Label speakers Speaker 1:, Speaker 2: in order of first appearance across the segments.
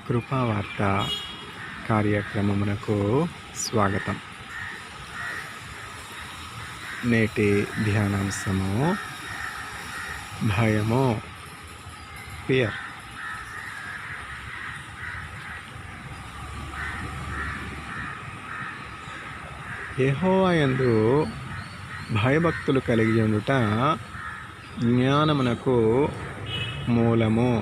Speaker 1: కృపావార్త కార్యక్రమమునకు స్వాగతం. నేటి ధ్యానాంశము భయము, ఫియర్. యెహోవా యందు భయభక్తులు కలిగి ఉండుట జ్ఞానమునకు మూలము.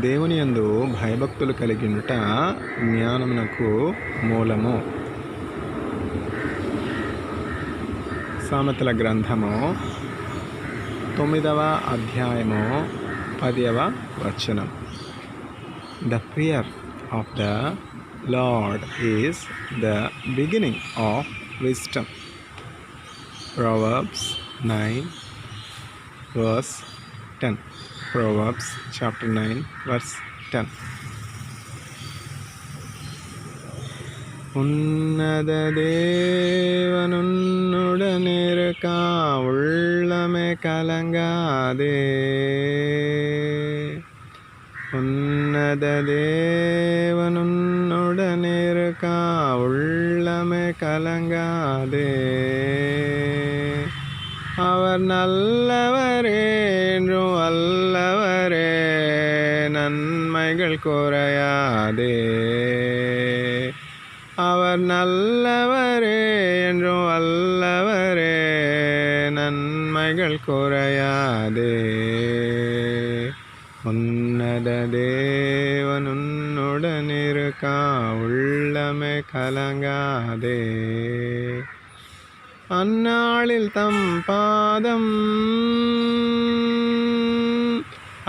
Speaker 1: దేవుని యందు భయభక్తులు కలిగి ఉండుట జ్ఞానమునకు మూలము. సామెతల గ్రంథము 9వ అధ్యాయము 10వ వచనం. The fear of the Lord is the beginning of wisdom. Proverbs 9 verse 10. Proverbs chapter 9 verse 10. உன்னத தேவனுன்னுடனிருக்க உள்ளமே கலங்காதே. உன்னத தேவனுன்னுடனிருக்க உள்ளமே கலங்காதே. அவர் நல்லவரே என்றும் வல்லவரே, நன்மைகள் குறையாதே. அவர் நல்லவரே என்றும் வல்லவரே, நன்மைகள் குறையாதே. உன்னத தேவனுன்னுடனிருக்க உள்ளமே கலங்காதே. அந்நாளில் தம் பாதம்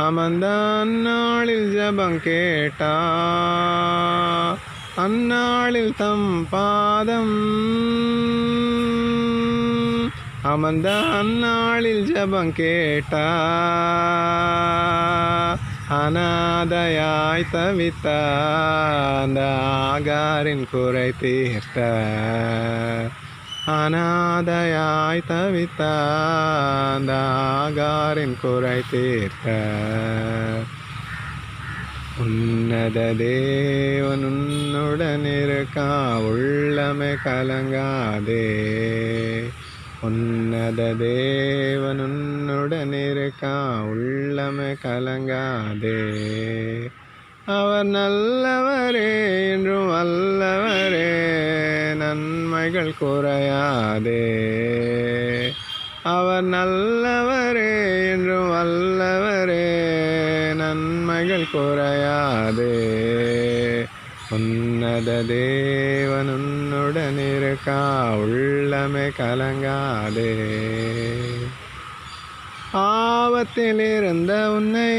Speaker 1: அமர்ந்த அந்நாளில் ஜபம் கேட்டா. அந்நாளில் தம் பாதம் அமர்ந்த அந்நாளில் ஜபம் கேட்டா. அநாதையாய் தவித்த அந்த ஆகாரின் குறை தீர்த்த. அநாதையாய் தவித்த அந்த ஆகாரின் குறை தீர்த்த. உன்னத தேவனுன்னுடனிருக்க உள்ளமே கலங்காதே. உன்னத தேவனுன்னுடனிருக்க உள்ளமே கலங்காதே. அவர் நல்லவரே என்றும் வல்லவரே, நன்மைகள் குறையாதே. அவர் நல்லவரே என்றும் வல்லவரே, நன்மைகள் குறையாதே. உன்னத தேவனுன்னுடனிருக்க உள்ளமே கலங்காதே. ஆபத்தில் இருந்த உன்னை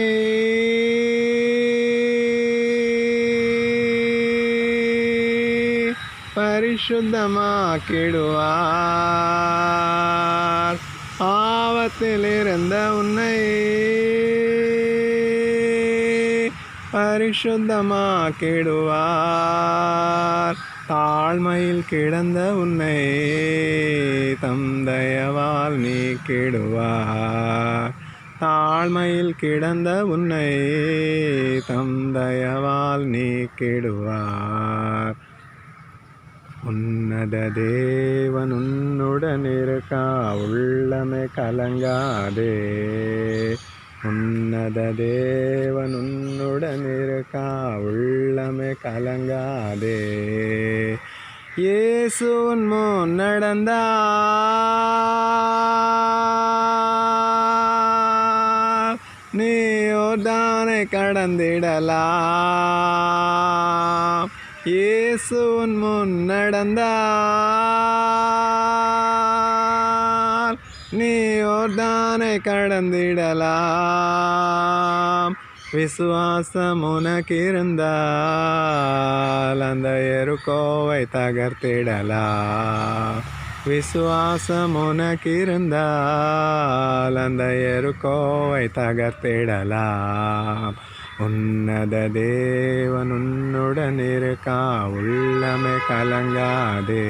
Speaker 1: பரிசுத்தமாக்கிடுவார். ஆபத்தில் இருந்த உன்னை பரிசுத்தமாக்கிடுவார். தாழ்மையில் கிடந்த உன்னை தம் தயவால் நீக்கிடுவார். தாழ்மையில் கிடந்த உன்னை தம் தயவால் நீக்கிடுவார். உன்னத தேவனுன்னுடனிருக்க உள்ளமே கலங்காதே. உன்னத தேவனுன்னுடனிருக்க உள்ளமே கலங்காதே. இயேசு உன் முன் நடந்தார், நீ யோர்தானை கடந்திடலாம். இயேசு உன் முன் நடந்தார், நீ யோர்தானை கடந்திடலாம். விசுவாசம் உனக்கிருந்தால் அந்த எரிகோவை தகர்த்திடலாம். விசுவாசம் உனக்கிருந்தால் அந்த எரிகோவை தகர்த்திடலாம். உன்னத தேவனுன்னுடனிருக்க உள்ளமே கலங்காதே.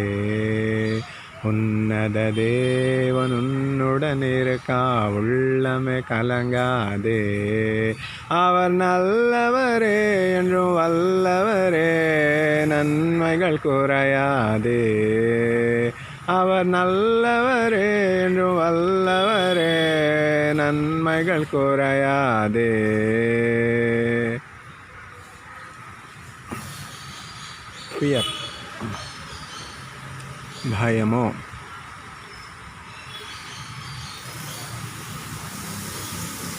Speaker 1: உன்னத தேவன் உன்னுடன் இருக்கா, உள்ளமே கலங்காதே. அவர் நல்லவரே, என்றும் வல்லவரே, நன்மைகள் குறையாதே. அவர் நல்லவரே, என்றும் வல்லவரே, நன்மைகள் குறையாதே. Fear, భయము.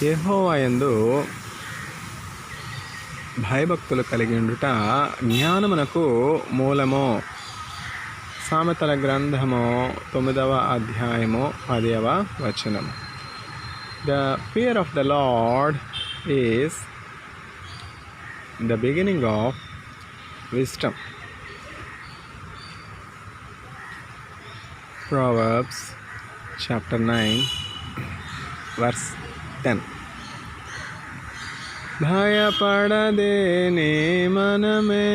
Speaker 1: యెహోవా యందు భయభక్తులు కలిగి ఉండుట జ్ఞానమునకు మూలము. సామెతల గ్రంథము 9వ అధ్యాయము 10వ వచనం. The fear of the Lord is the beginning of wisdom. Proverbs chapter 9 verse 10. பயப்படதே நீ மனமே,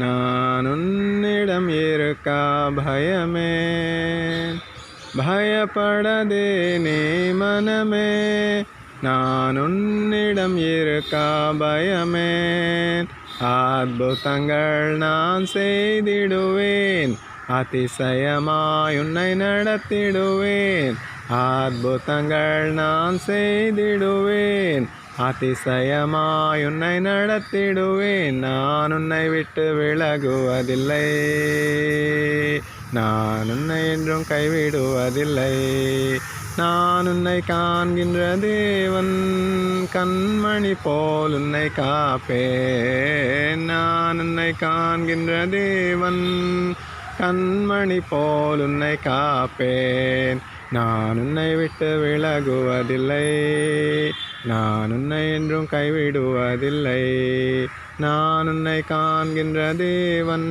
Speaker 1: நான் உன்னிடம் இருக்கா பயமே. பயப்படதே நீ மனமே, நான் உன்னிடம் இருக்கா பயமே. அற்புதங்கள் நான் செய்திடுவேன், அதிசயமாய் உன்னை நடத்திடுவேன். அற்புதங்கள் நான் செய்திடுவேன், அதிசயமாய் உன்னை நடத்திடுவேன். நான் உன்னை விட்டு விலகுவதில்லை, நான் உன்னை என்றும் கைவிடுவதில்லை. நான் உன்னை காண்கின்ற தேவன், கண்மணி போல் உன்னை காப்பேன். நான் உன்னை காண்கின்ற தேவன், கண்மணி போல் உன்னை காப்பேன். நான் உன்னை விட்டு விலகுவதில்லை, நான் உன்னை என்றும் கைவிடுவதில்லை. நான் உன்னை காண்கின்ற தேவன்,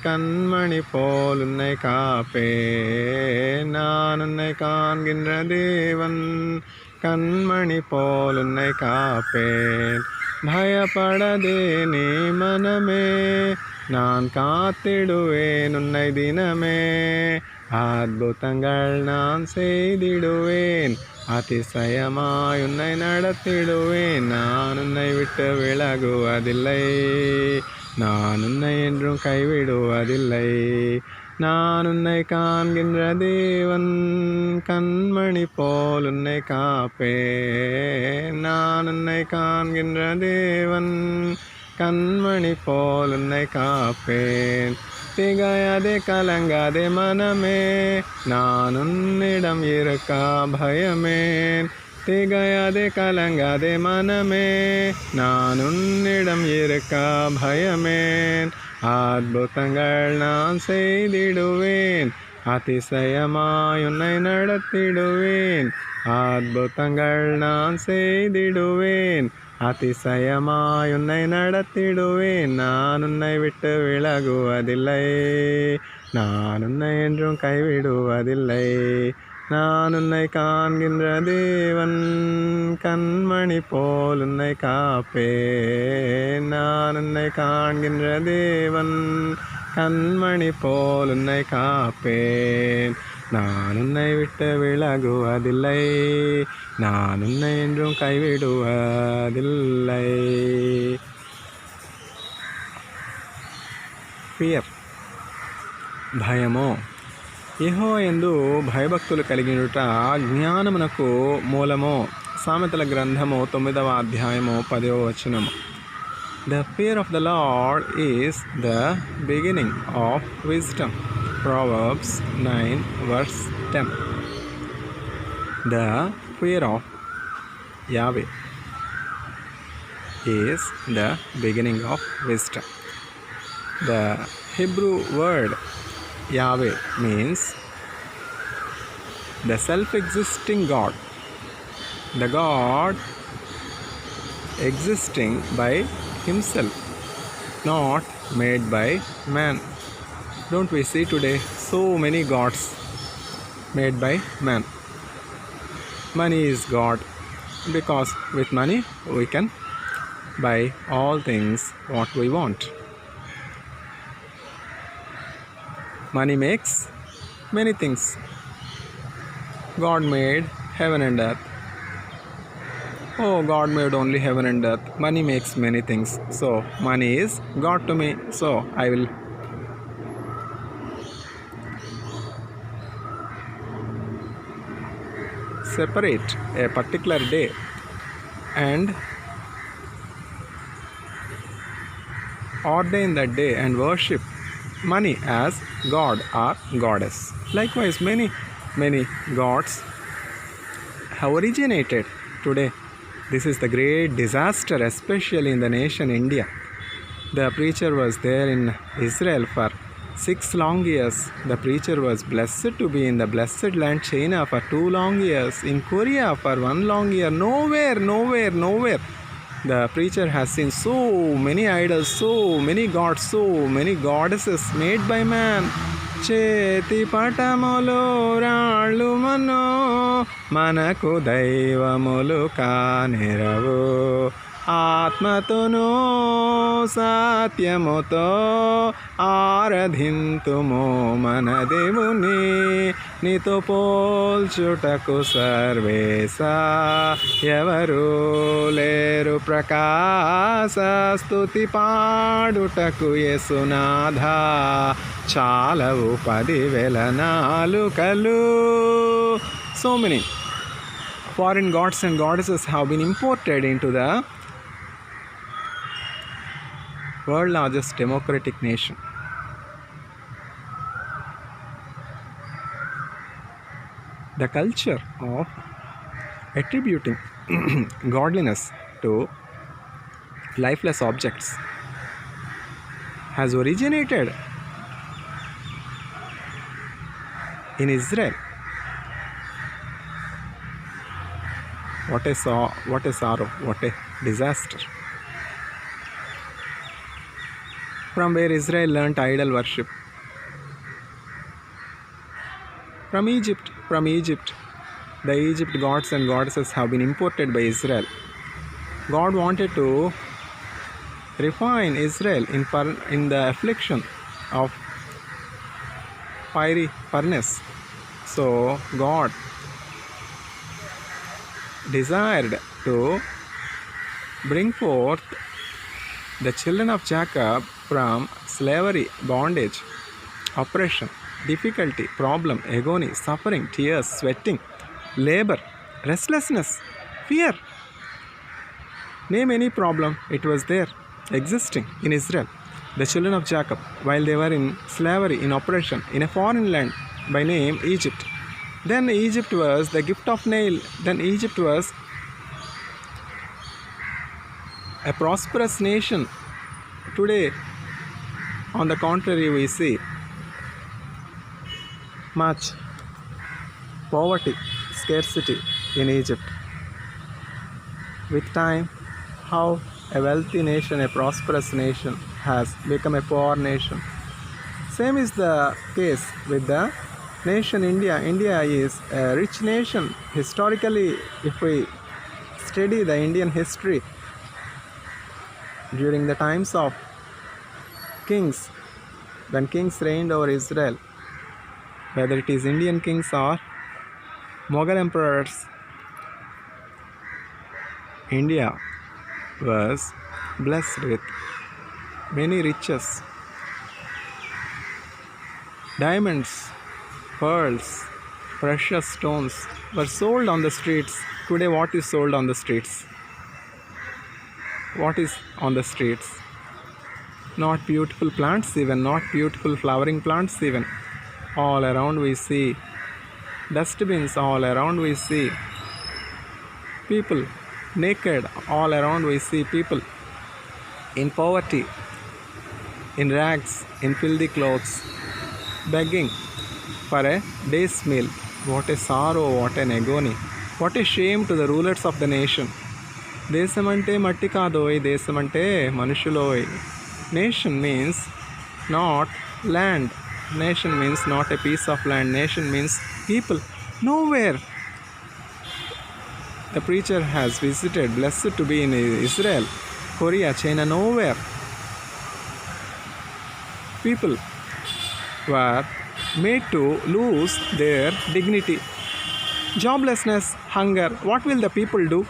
Speaker 1: கண்மணி போல் உன்னை காப்பேன். நான் உன்னை காண்கின்ற தேவன், கண்மணி போல் உன்னை காப்பேன். பயப்படதே நீ மனமே, நான் காத்திடுவேன் உன்னை தினமே. அற்புதங்கள் நான் செய்திடுவேன், அதிசயமாய் உன்னை நடத்திடுவேன். நான் உன்னை விட்டு விலகுவதில்லை, நான் உன்னை என்றும் கைவிடுவதில்லை. நான் உன்னை காண்கின்ற தேவன், கண்மணி போல் உன்னை காப்பேன். நான் உன்னை காண்கின்ற தேவன், கண்மணி போல் உன்னை காப்பேன். திகையாதே கலங்காதே மனமே, நான் உன்னிடம் இருக்கா பயமே. திகையாதே கலங்காதே மனமே, நான் உன்னிடம் இருக்கா பயமே. அற்புதங்கள் நான் செய்திடுவேன், அதிசயமாய் உன்னை நடத்திடுவேன். அற்புதங்கள் நான் செய்திடுவேன், அதிசயமாய் உன்னை நடத்திடுவேன். நான் உன்னை விட்டு விலகுவதில்லை, நான் உன்னை என்றும் கைவிடுவதில்லை. நான் உன்னை காண்கின்ற தேவன், கண்மணி போல் உன்னை காப்பேன். நான் உன்னை காண்கின்ற தேவன், கண்மணி போல் உன்னை காப்பேன். நான் உன்னை விட்டு விலகுவதில்லை, நான் உன்னை என்றும் கைவிடுவதில்லை. ఫియర్, భయము. యెహోవా యందు భయభక్తులు కలిగినట జ్ఞానమునకు మూలము. సామెతల గ్రంథము 9వ అధ్యాయము 10వ వచనము. The fear of the Lord is the beginning of wisdom. Proverbs 9 verse 10. The fear of Yahweh is the beginning of wisdom. The Hebrew word Yahweh means the self-existing God, the God existing by himself, not made by man. Don't we see today so many gods made by man? Money is God, because with money we can buy all things what we want. Money makes many things. God made heaven and earth. Oh, God made only heaven and earth. Money makes many things. So, money is God to me. So, I will separate a particular day and ordain that day and worship money as God or goddess. Likewise, many gods have originated today. This is the great disaster, especially in the nation India. The preacher was there in Israel for 6 long years. The preacher was blessed to be in the blessed land China for 2 long years. In Korea for 1 long year. Nowhere. The preacher has seen so many idols, so many gods, so many goddesses made by man. చేతి పటములు రాళ్ళు మనో మనకు దైవములు కానిరవు ఆత్మతోనూ సత్యముతో ఆరాధింతుము మన దేవుని నీతో పోల్చుటకు సర్వేశా ఎవరు లేరు ప్రకాశ స్తుతి పాడుటకు యేసునాథ చాలవు 10,000 నాలుకలు. So many foreign gods and goddesses have been imported into the world largest democratic nation. The culture of attributing godliness to lifeless objects has originated in Israel. What a sorrow, what a disaster. From where Israel learnt idol worship. From Egypt, the Egypt gods and goddesses have been imported by Israel. God wanted to refine Israel in the affliction of fiery furnace. So God desired to bring forth the children of Jacob from slavery, bondage, oppression, difficulty, problem, agony, suffering, tears, sweating, labor, restlessness, fear. Name any problem, it was there, existing in Israel. The children of Jacob, while they were in slavery, in oppression, in a foreign land by name Egypt. Then Egypt was the gift of Nile. Then Egypt was a prosperous nation. Today, on the contrary, we see much poverty, scarcity in Egypt. With time, how a wealthy nation, a prosperous nation has become a poor nation. Same is the case with the nation India. India is a rich nation. Historically, if we study the Indian history, during the times of kings, when kings reigned over Israel, whether it is Indian kings or Mughal emperors, India was blessed with many riches. Diamonds, pearls, precious stones were sold on the streets. Today, what is sold on the streets? What is on the streets? Not beautiful plants even, not beautiful flowering plants even. All around we see dustbins, all around we see people naked, all around we see people in poverty, in rags, in filthy clothes, begging for a day's meal. What a sorrow, what an agony, what a shame to the rulers of the nation. దేశమంటే మట్టి కాదోయ్, దేశమంటే మనుషులోయ్. Nation means not land. Nation means not a piece of land. Nation means people. Nowhere. The preacher has visited, blessed to be in Israel, Korea, China, nowhere. People were made to lose their dignity. Joblessness, hunger, what will the people do?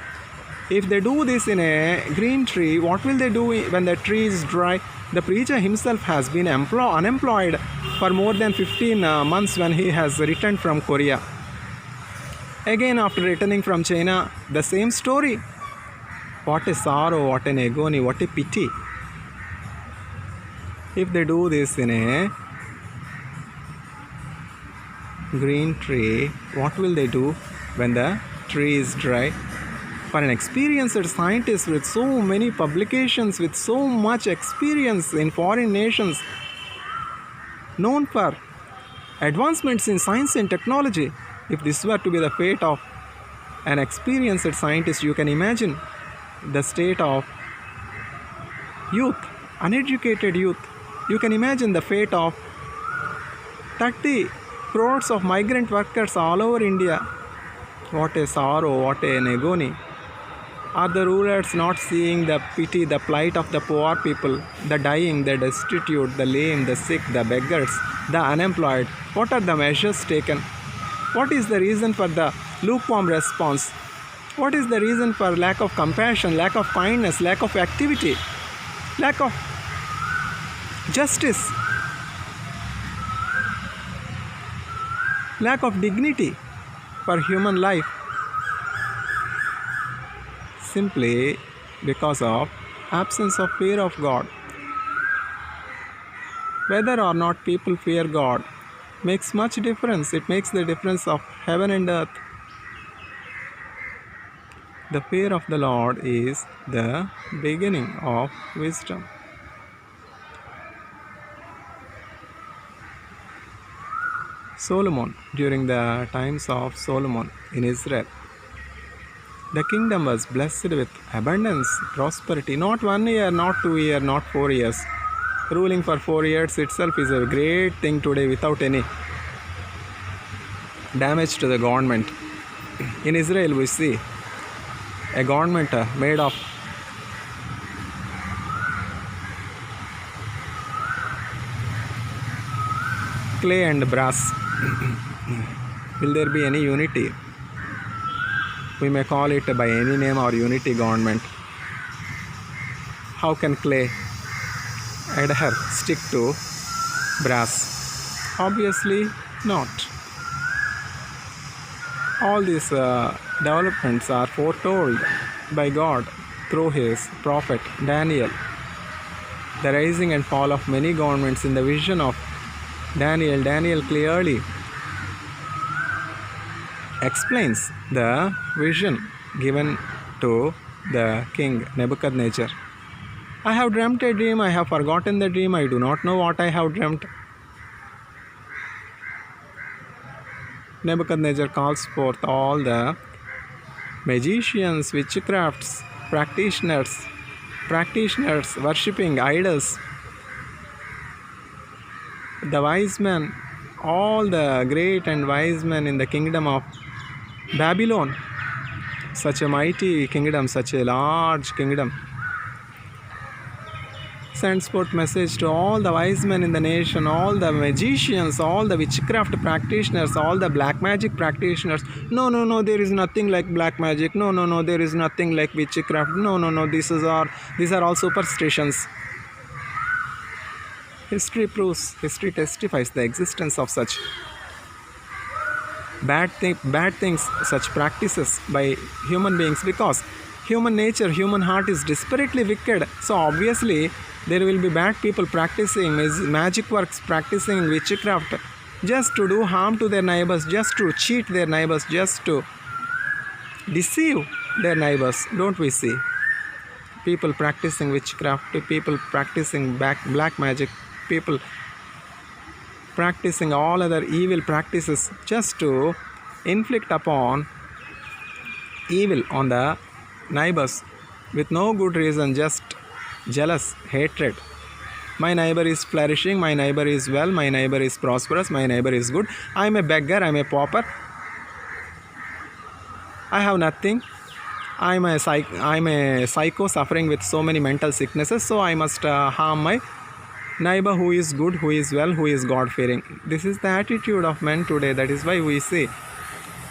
Speaker 1: If they do this in a green tree, what will they do when the tree is dry? The preacher himself has been unemployed for more than 15 months when he has returned from Korea. Again, after returning from China, the same story. What a sorrow, what an agony, what a pity. If they do this in a green tree, what will they do when the tree is dry? For an experienced scientist with so many publications, with so much experience in foreign nations, known for advancements in science and technology, if this were to be the fate of an experienced scientist, you can imagine the state of youth, uneducated youth. You can imagine the fate of 30 crores of migrant workers all over India. What a sorrow, what an agony. Are the rulers not seeing the pity, the plight of the poor people, the dying, the destitute, the lame, the sick, the beggars, the unemployed? What are the measures taken? What is the reason for the lukewarm response? What is the reason for lack of compassion, lack of kindness, lack of activity, lack of justice, lack of dignity for human life? Simply because of absence of fear of God. Whether or not people fear God makes much difference. It makes the difference of heaven and earth. The fear of the Lord is the beginning of wisdom. Solomon, during the times of Solomon in Israel, the kingdom was blessed with abundance, prosperity. Not 1 year, not 2 years, not 4 years. Ruling for 4 years itself is a great thing today without any damage to the government. In Israel, we see a government made of clay and brass. Will there be any unity? We may call it by any name or unity government. How can clay adhere, stick to brass? Obviously not. All these developments are foretold by God through his prophet Daniel. The rising and fall of many governments in the vision of Daniel. Daniel clearly explains the vision given to the king Nebuchadnezzar. I have dreamt a dream, I have forgotten the dream, I do not know what I have dreamt. Nebuchadnezzar calls forth all the magicians, witchcrafts, practitioners worshipping idols, the wise men, all the great and wise men in the kingdom of Babylon, such a mighty kingdom, such a large kingdom, sends forth message to all the wise men in the nation, all the magicians, all the witchcraft practitioners, all the black magic practitioners. No, there is nothing like black magic. No, there is nothing like witchcraft. No, these are all superstitions. History testifies the existence of such bad things, such practices by human beings, because human nature, human heart is desperately wicked. So obviously there will be bad people practicing magic works, practicing witchcraft, just to do harm to their neighbors, just to cheat their neighbors, just to deceive their neighbors. Don't we see people practicing witchcraft, people practicing black magic, people practicing all other evil practices just to inflict upon evil on the neighbors with no good reason, just jealous hatred. My neighbor is flourishing, my neighbor is well, my neighbor is prosperous, my neighbor is good. I am a beggar, I am a pauper, I have nothing. I am a psycho suffering with so many mental sicknesses, so I must harm my neighbor who is good, who is well, who is God-fearing. This is the attitude of men today. That is why we see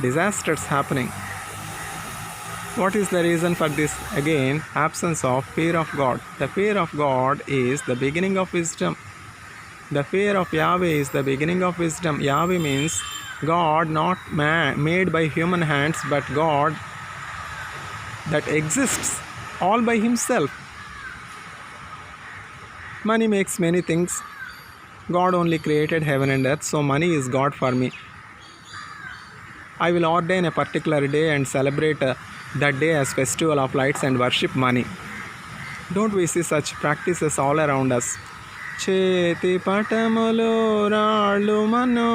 Speaker 1: disasters happening. What is the reason for this? Again, absence of fear of God. The fear of God is the beginning of wisdom. The fear of Yahweh is the beginning of wisdom. Yahweh means God, not man, made by human hands, but God that exists all by himself. Money makes many things. God only created heaven and earth, so money is God for me. I will ordain a particular day and celebrate that day as festival of lights and worship money. Don't we see such practices all around us? చేతి పటములు రాళ్ళు మనో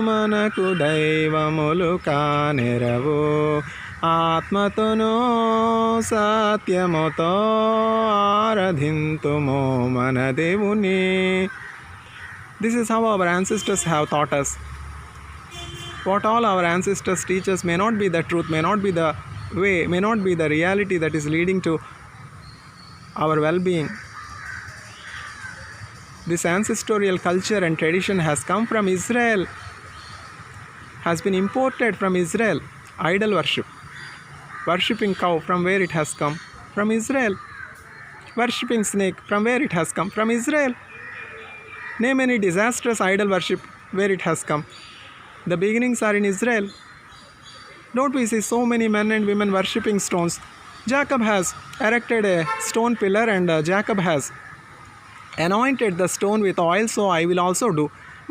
Speaker 1: మనకు దైవములు కానెరవు ఆత్మతోనో సత్యముతో ఆరాధింతుము మన దేవుని. This is how our ancestors have taught us. What all our ancestors teach us may not be the truth, may not be the way, may not be the reality that is leading to our well-being. This ancestral culture and tradition has come from Israel, has been imported from Israel. Idol worship, worshipping cow, from where it has come? From Israel. Worshipping snake, from where it has come? From Israel. Name any disastrous idol worship, where it has come? The beginnings are in Israel. Don't we see so many men and women worshipping stones? Jacob has erected a stone pillar and Jacob has anointed the stone with oil, so I will also do.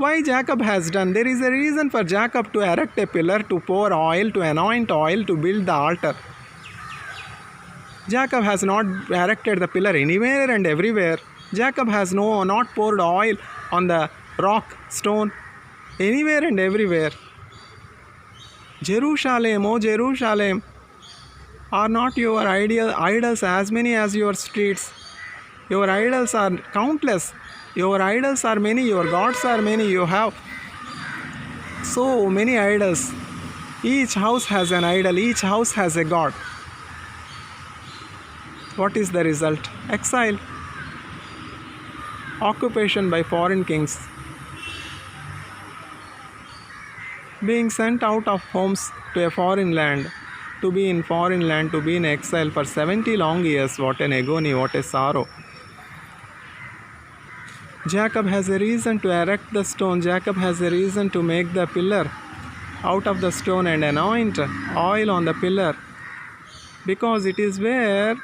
Speaker 1: Why Jacob has done? There is a reason for Jacob to erect a pillar, to pour oil, to anoint oil, to build the altar. Jacob has not erected the pillar anywhere and everywhere. Jacob has not poured oil on the rock, stone, anywhere and everywhere. Jerusalem, oh Jerusalem, are not your idols as many as your streets? Your idols are countless. Your idols are many. Your gods are many. You have so many idols. Each house has an idol. Each house has a god. What is the result? Exile. Occupation by foreign kings. Being sent out of homes to a foreign land. To be in foreign land, to be in exile for 70 long years. What an agony, what a sorrow. Jacob has a reason to erect the stone. Jacob has a reason to make the pillar out of the stone and anoint oil on the pillar, because it is where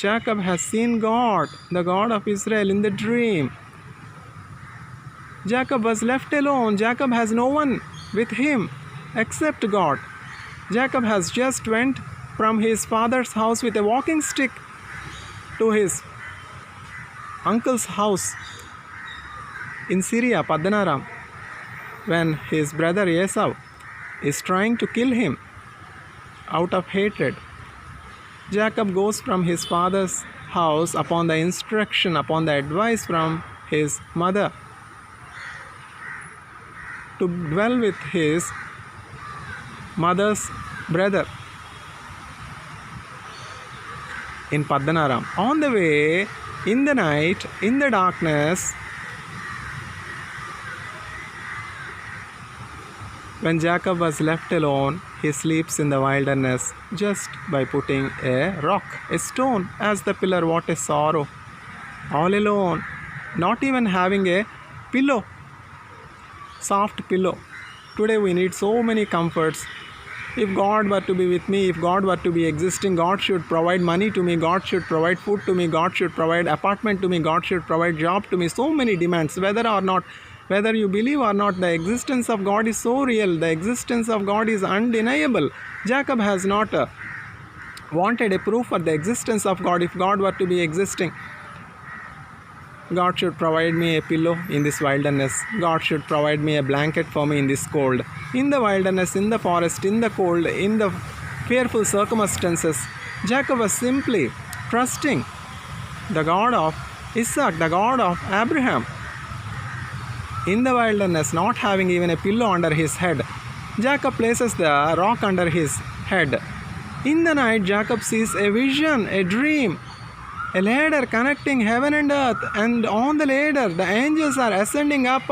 Speaker 1: Jacob has seen God, the God of Israel, in the dream. Jacob was left alone. Jacob has no one with him except God. Jacob has just went from his father's house with a walking stick to his uncle's house in Syria, Padanaram, when his brother Esau is trying to kill him out of hatred. Jacob goes from his father's house upon the instruction, upon the advice from his mother, to dwell with his mother's brother in Padanaram. On the way, in the night, in the darkness, when Jacob was left alone, he sleeps in the wilderness just by putting a rock, a stone, as the pillar. What a sorrow. All alone, not even having a pillow, soft pillow. Today we need so many comforts. If God were to be with me, if God were to be existing, God should provide money to me, God should provide food to me, God should provide apartment to me, God should provide job to me. So many demands. Whether you believe or not, the existence of God is so real. The existence of God is undeniable. Jacob has not wanted a proof for the existence of God. If God were to be existing, God should provide me a pillow in this wilderness. God should provide me a blanket for me in this cold. In the wilderness, in the forest, in the cold, in the fearful circumstances, Jacob was simply trusting the God of Isaac, the God of Abraham. In the wilderness, not having even a pillow under his head, Jacob places the rock under his head. In the night, Jacob sees a vision, a dream. A ladder connecting heaven and earth, and on the ladder the angels are ascending up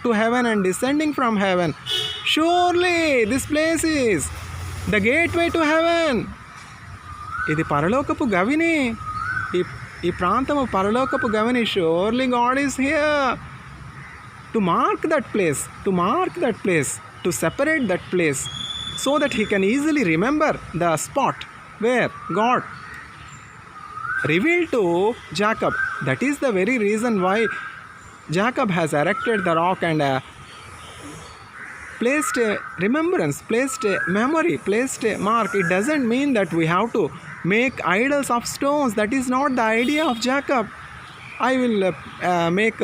Speaker 1: to heaven and descending from heaven. Surely this place is the gateway to heaven. ఇది పరలోకపు గవిని. ఈ ప్రాంతము పరలోకపు గవిని. Surely God is here. To mark that place, to separate that place, so that he can easily remember the spot where God revealed to Jacob. That is the very reason why Jacob has erected the rock and placed a remembrance, placed a memory, placed a mark. It doesn't mean that we have to make idols of stones. That is not the idea of Jacob. I will make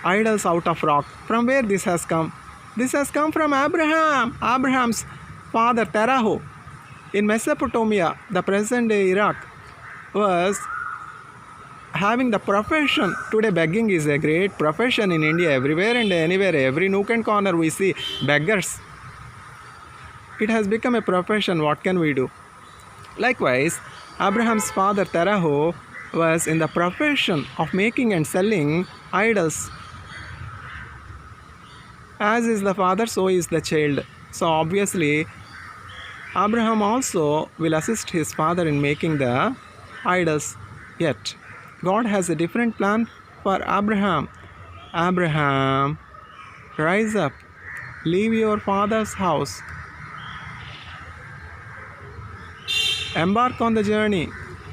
Speaker 1: idols out of rock. From where this has come? This has come from Abraham. Abraham's father Terah in Mesopotamia, the present day Iraq, was having the profession. Today begging is a great profession in India. Everywhere and anywhere, every nook and corner we see beggars. It has become a profession. What can we do? Likewise, Abraham's father Terah was in the profession of making and selling idols. As is the father, so is the child. So obviously, Abraham also will assist his father in making the idols. Yet, God has a different plan for Abraham. Abraham, rise up, leave your father's house, embark on the journey,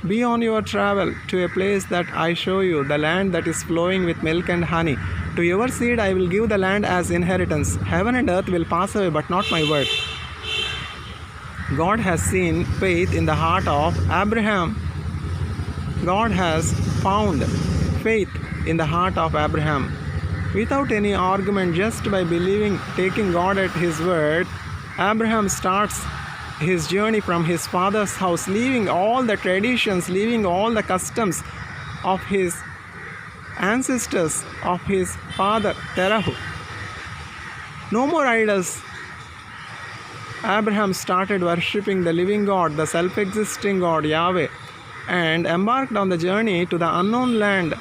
Speaker 1: be on your travel to a place that I show you, the land that is flowing with milk and honey. To your seed I will give the land as inheritance. Heaven and earth will pass away, but not my word. God has seen faith in the heart of Abraham. God has found faith in the heart of Abraham. Without any argument, just by believing, taking God at his word, Abraham starts his journey from his father's house, leaving all the traditions, leaving all the customs of his ancestors, of his father Terah. No more idols. Abraham started worshipping the living God, the self-existing God, Yahweh, and embarked on the journey to the unknown land.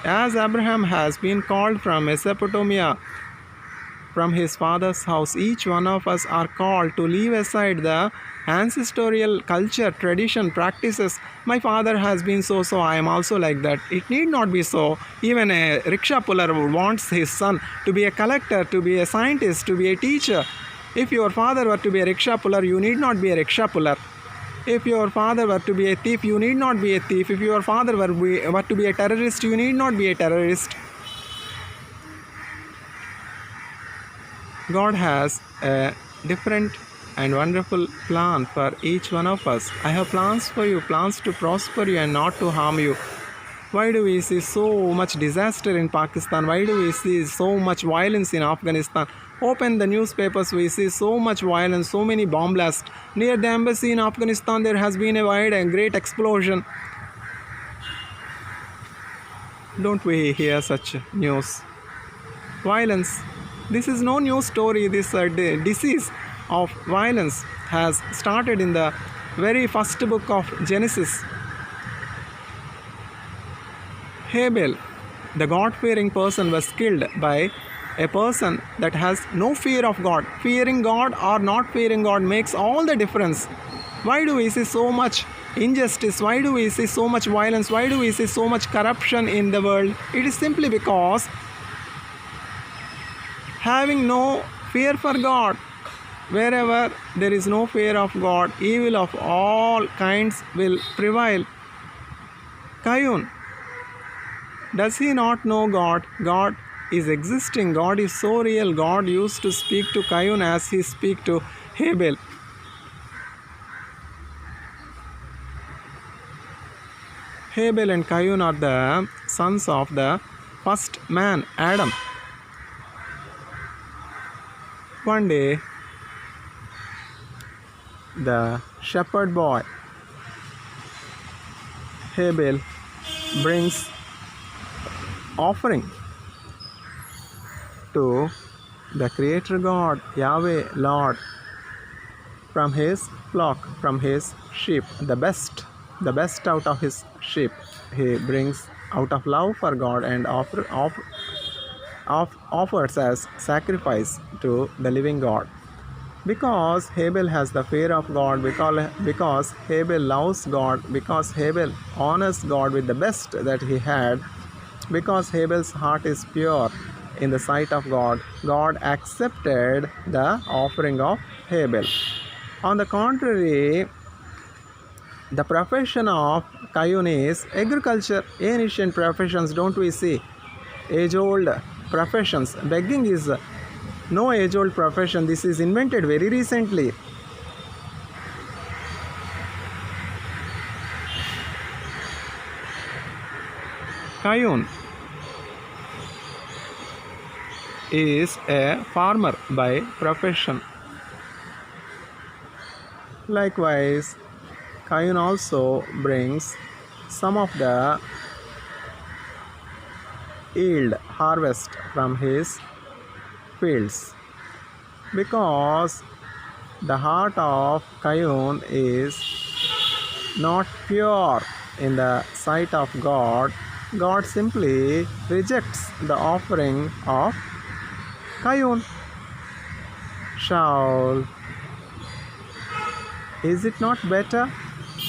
Speaker 1: As Abraham has been called from Mesopotamia, from his father's house, each one of us are called to leave aside the ancestral culture, tradition, practices. My father has been so, I am also like that. It need not be so. Even a rickshaw puller wants his son to be a collector, to be a scientist, to be a teacher. If your father were to be a rickshaw puller, you need not be a rickshaw puller. If your father were to be a thief, you need not be a thief. If your father were to be a terrorist, you need not be a terrorist. God has a different and wonderful plan for each one of us. I have plans for you, plans to prosper you and not to harm you. Why do we see so much disaster in Pakistan? Why do we see so much violence in Afghanistan? Open the newspapers, we see so much violence, so many bomb blasts. Near the embassy in Afghanistan, there has been a wide and great explosion. Don't we hear such news? Violence. This is no new story. This disease of violence has started in the very first book of Genesis. Abel, the God-fearing person, was killed by a person that has no fear of God. Fearing God or not fearing God makes all the difference. Why do we see so much injustice? Why do we see so much violence? Why do we see so much corruption in the world? It is simply because having no fear for God. Wherever there is no fear of God, evil of all kinds will prevail. Cain, does he not know God? God is existing. God is so real. God used to speak to Cain as he speak to Abel. Abel and Cain are the sons of the first man, Adam. One day, the shepherd boy Abel brings offering to the Creator God, Yahweh, Lord, from his flock, from his sheep, the best the best out of his sheep. He brings out of love for God and offers as sacrifice to the living God. Because Abel has the fear of God, because Abel loves God, because Abel honors God with the best that he had, because Abel's heart is pure in the sight of God, God accepted the offering of Abel. On the contrary, the profession of Cain is agriculture. Ancient professions, don't we see? Age-old professions. Begging is no age-old profession. This is invented very recently. Cain is a farmer by profession. Likewise, Cain also brings some of the yield, harvest from his fields, because the heart of Cain is not pure in the sight of God. God simply rejects the offering of Cain. Shaul, is it not better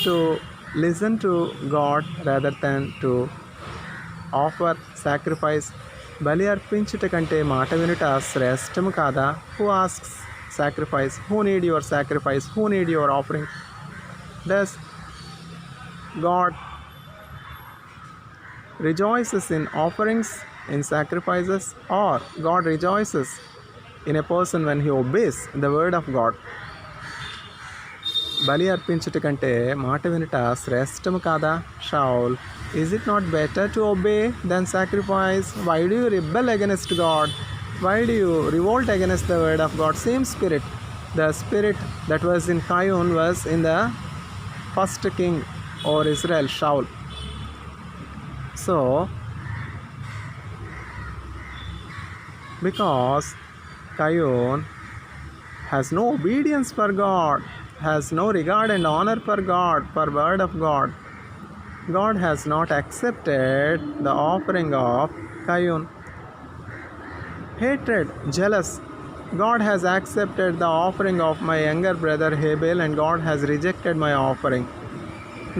Speaker 1: to listen to God rather than to offer sacrifice? బలి అర్పించుట కంటే మాట వినుట శ్రేష్టము కాదా? Who asks sacrifice? Who need your sacrifice? Who need your offering? Does God rejoices in offerings, in sacrifices, or God rejoices in a person when he obeys the word of God? బలి అర్పించుట కంటే మాట వినుట శ్రేష్టము కాదా? Shaul, is it not better to obey than sacrifice? Why do you rebel against God? Why do you revolt against the word of God? Same spirit, the spirit that was in Cain was in the first king over Israel, Shaul. So, because Cain has no obedience for God, has no regard and honor for God, for word of God, God has not accepted the offering of Cain. Hatred, jealous, God has accepted the offering of my younger brother Abel, and God has rejected my offering.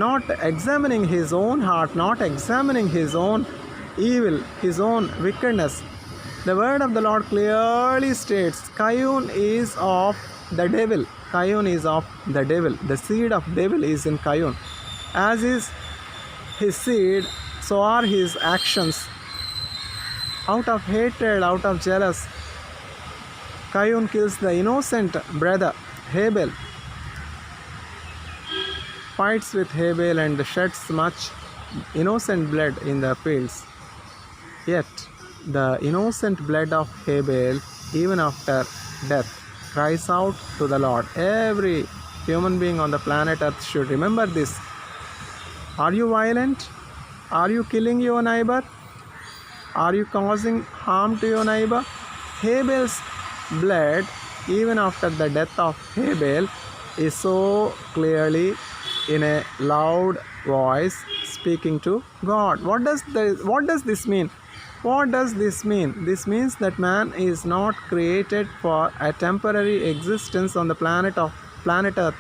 Speaker 1: Not examining his own heart, not examining his own evil, his own wickedness. The word of the Lord clearly states, Cain is of the devil. Cain is of the devil. The seed of devil is in Cain. As is his seed, so are his actions. Out of hatred, out of jealous, Cain kills the innocent brother Abel, fights with Abel and sheds much innocent blood in the fields. Yet the innocent blood of Abel, even after death, cries out to the Lord. Every human being on the planet Earth should remember this. Are you violent? Are you killing your neighbor? Are you causing harm to your neighbor? Abel's blood, even after the death of Abel, is so clearly in a loud voice speaking to God. What does this mean? What does this mean? This means that man is not created for a temporary existence on the planet Earth.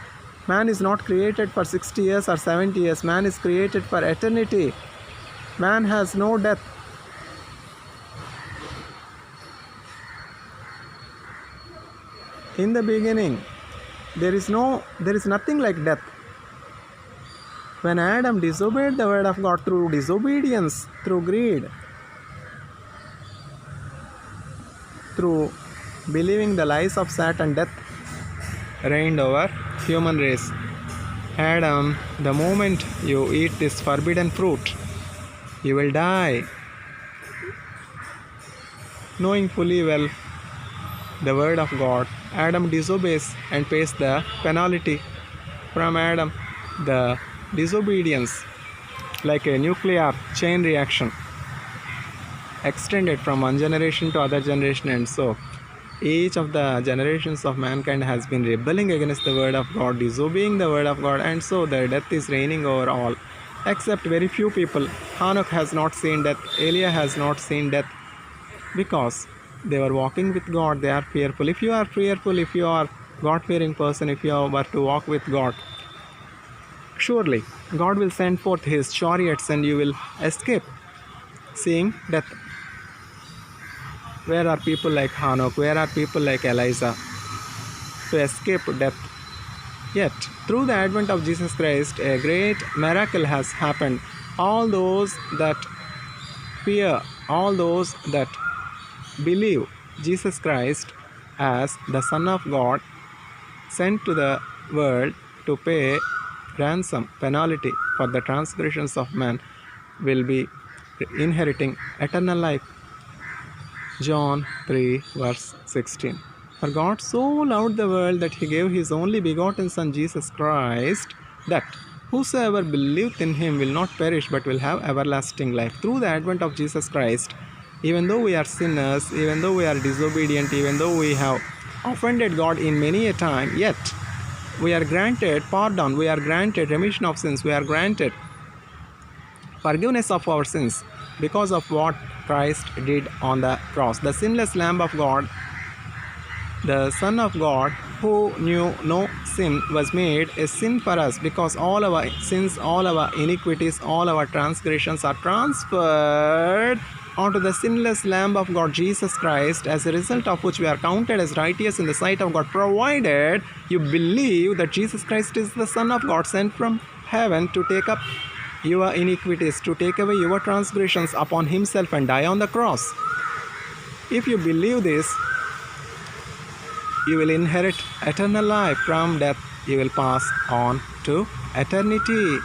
Speaker 1: Man is not created for 60 years or 70 years. Man is created for eternity. Man has no death. In the beginning, there is nothing like death. When Adam disobeyed the word of God through disobedience, through greed, through believing the lies of Satan, death reigned over human race. Adam, the moment you eat this forbidden fruit, you will die. Knowing fully well the word of God, Adam disobeys and pays the penalty. From Adam, the disobedience, like a nuclear chain reaction, extended from one generation to other generation, and so Each of the generations of mankind has been rebelling against the word of God, disobeying the word of God, and so the death is reigning over all, except very few people. Hanok has not seen death, Elijah has not seen death, because they were walking with God. They are fearful. If you are fearful, if you are God-fearing person, if you were to walk with God, surely God will send forth his chariots and you will escape seeing death. Where are people like Hanok? Where are people like Elijah to escape death? Yet, through the advent of Jesus Christ, a great miracle has happened. All those that fear, all those that believe Jesus Christ as the Son of God, sent to the world to pay ransom, penalty for the transgressions of man, will be inheriting eternal life. John 3 verse 16. For God so loved the world that he gave his only begotten Son Jesus Christ, that whosoever believeth in him will not perish but will have everlasting life. Through the advent of Jesus Christ, even though we are sinners, even though we are disobedient, even though we have offended God in many a time, yet we are granted pardon, we are granted remission of sins, we are granted forgiveness of our sins because of what Christ did on the cross. The sinless Lamb of God, the Son of God, who knew no sin, was made a sin for us, because all our sins, all our iniquities, all our transgressions are transferred onto the sinless Lamb of God, Jesus Christ, as a result of which we are counted as righteous in the sight of God, provided you believe that Jesus Christ is the Son of God, sent from heaven to take up your iniquities, to take away your transgressions upon himself and die on the cross. If you believe this, you will inherit eternal life. From death you will pass on to eternity.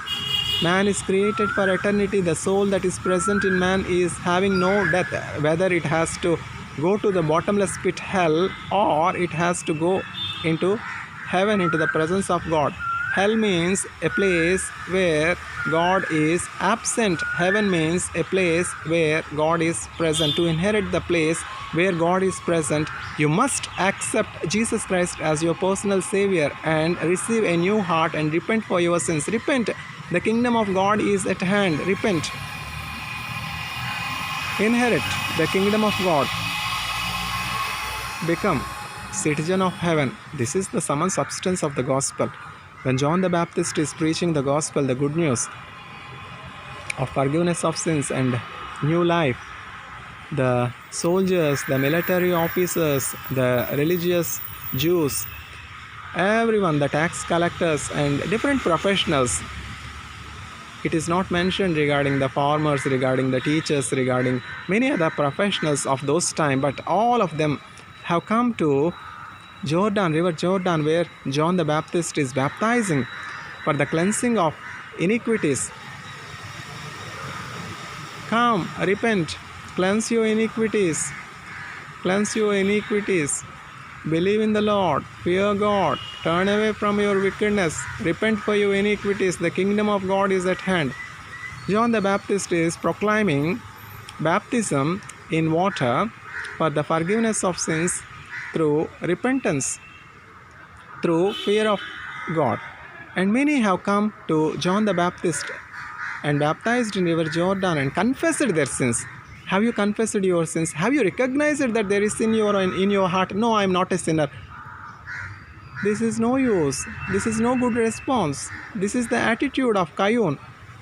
Speaker 1: Man is created for eternity. The soul that is present in man is having no death, whether it has to go to the bottomless pit, hell, or it has to go into heaven, into the presence of God. Hell means a place where God is absent. Heaven means a place where God is present. To inherit the place where God is present, you must accept Jesus Christ as your personal Savior and receive a new heart and repent for your sins. Repent. The kingdom of God is at hand. Repent. Inherit the kingdom of God. Become citizen of heaven. This is the sum and substance of the gospel. When John the Baptist is preaching the gospel, the good news of forgiveness of sins and new life, the soldiers, the military officers, the religious Jews, everyone, the tax collectors and different professionals, it is not mentioned regarding the farmers, regarding the teachers, regarding many other professionals of those time, but all of them have come to Jordan, river Jordan, where John the Baptist is baptizing for the cleansing of iniquities. Come, repent, cleanse your iniquities, cleanse your iniquities. Believe in the Lord, fear God, turn away from your wickedness, repent for your iniquities. The kingdom of God is at hand. John the Baptist is proclaiming baptism in water for the forgiveness of sins through repentance, through fear of God. And many have come to John the Baptist and baptized in river Jordan and confessed their sins. Have you confessed your sins? Have you recognized that there is sin in your heart? No, I am not a sinner. This is no use. This is no good response. This is the attitude of Cain.